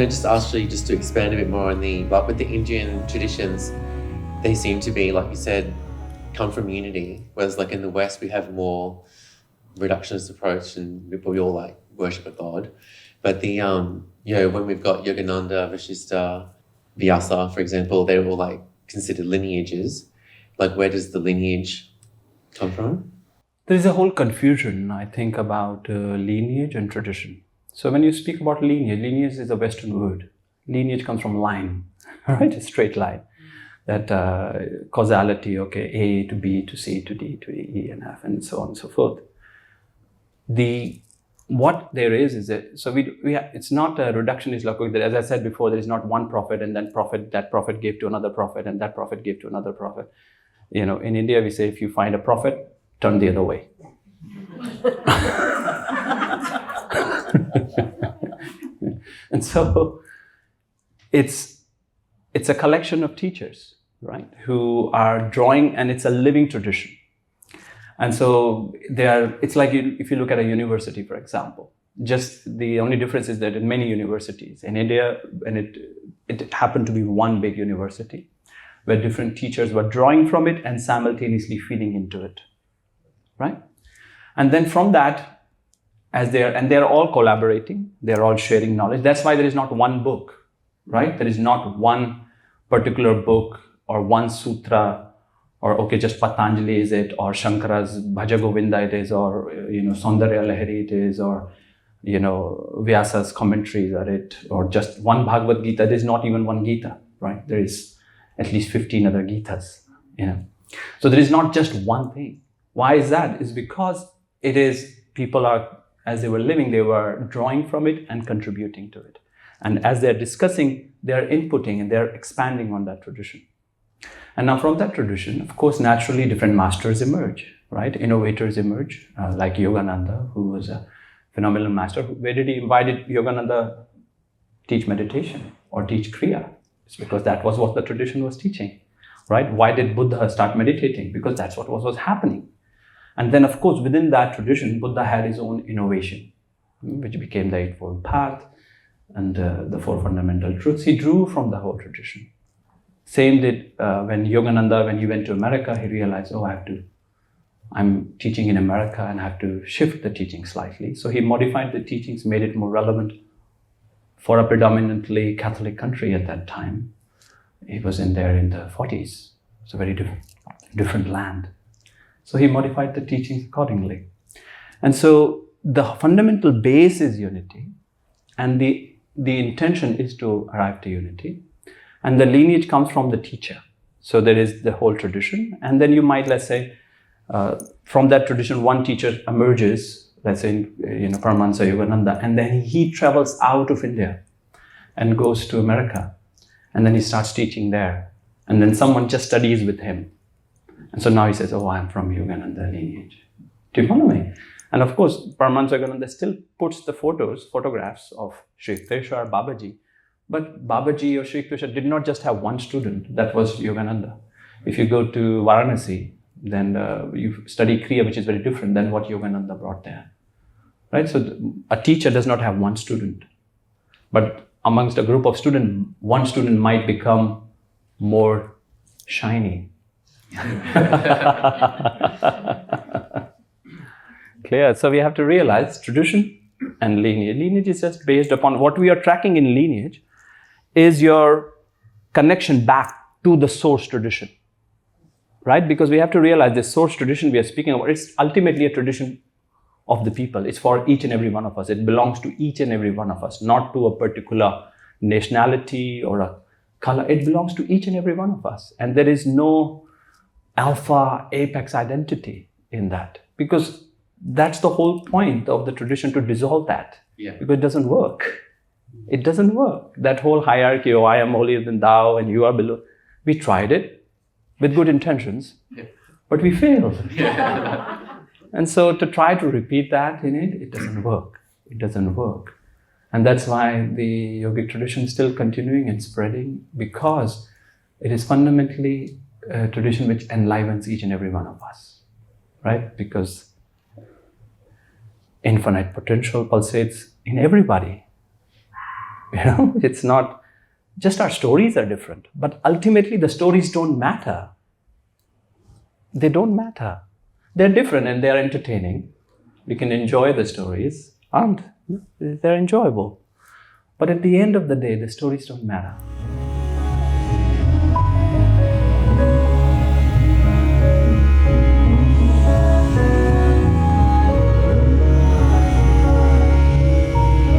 can I just ask you just to expand a bit more on like with the Indian traditions, they seem to be, like you said, come from unity, whereas like in the West we have more reductionist approach and we all like worship a god. But the when we've got Yogananda, Vashista, Vyasa, for example, they're all like considered lineages. Like, where does the lineage come from? There is a whole confusion, I think, about lineage and tradition. So when you speak about lineage is a Western word. Lineage comes from line, right? A straight line. That causality, okay, A to B to C to D to E and F and so on and so forth. What there is that, so it's not a reductionist logic that, as I said before, there is not one prophet and then that prophet gave to another prophet and that prophet gave to another prophet. In India we say, if you find a prophet, turn the other way. And so it's a collection of teachers, right, who are drawing, and it's a living tradition. And so it's like if you look at a university, for example, just the only difference is that in many universities in India, and it happened to be one big university where different teachers were drawing from it and simultaneously feeding into it, right? And then from that, they're all collaborating, they're all sharing knowledge. That's why there is not one book, right? There is not one particular book or one sutra, or okay, just Patanjali is it, or Shankara's Bhaja Govinda it is, or Saundarya Lahari it is, or Vyasa's commentaries are it, or just one Bhagavad Gita. There's not even one Gita, right? There is at least 15 other Gitas. So there is not just one thing. Why is that? It's because people are, as they were living, they were drawing from it and contributing to it. And as they're discussing, they're inputting and they're expanding on that tradition. And now from that tradition, of course, naturally different masters emerge, right? Innovators emerge, like Yogananda, who was a phenomenal master. Why did Yogananda teach meditation or teach Kriya? It's because that was what the tradition was teaching, right? Why did Buddha start meditating? Because that's what was happening. And then, of course, within that tradition, Buddha had his own innovation, which became the Eightfold Path and the Four Fundamental Truths. He drew from the whole tradition. Same did when Yogananda, when he went to America, he realized, I'm teaching in America and I have to shift the teaching slightly. So he modified the teachings, made it more relevant for a predominantly Catholic country at that time. He was in the 40s. It's a very different land. So he modified the teachings accordingly. And so the fundamental base is unity, and the intention is to arrive to unity. And the lineage comes from the teacher. So there is the whole tradition. And then you might, let's say, from that tradition, one teacher emerges, let's say, Paramahansa Yogananda, and then he travels out of India and goes to America. And then he starts teaching there. And then someone just studies with him. And so now he says, I'm from Yogananda lineage. Do you follow me? And of course, Paramahansa Yogananda still puts the photographs of Sri Yukteswar, Babaji. But Babaji or Sri Yukteswar did not just have one student, that was Yogananda. If you go to Varanasi, then you study Kriya, which is very different than what Yogananda brought there. Right? So a teacher does not have one student. But amongst a group of students, one student might become more shiny. Clear? So we have to realize tradition and lineage. Lineage is just based upon what we are tracking in lineage is your connection back to the source tradition, right? Because we have to realize the source tradition we are speaking about, it's ultimately a tradition of the people. It's for each and every one of us. It belongs to each and every one of us, not to a particular nationality or a color. It belongs to each and every one of us. And there is no alpha apex identity in that, because that's the whole point of the tradition, to dissolve that. Yeah. Because it doesn't work. It doesn't work. That whole hierarchy, I am holier than thou and you are below. We tried it with good intentions, but we failed. And so to try to repeat that in it doesn't work. It doesn't work. And that's why the yogic tradition is still continuing and spreading, because it is fundamentally a tradition which enlivens each and every one of us, right? Because infinite potential pulsates in everybody. You know, it's not just our stories are different, but ultimately the stories don't matter. They don't matter. They're different and they're entertaining. We can enjoy the stories, aren't they? They're enjoyable. But at the end of the day, the stories don't matter.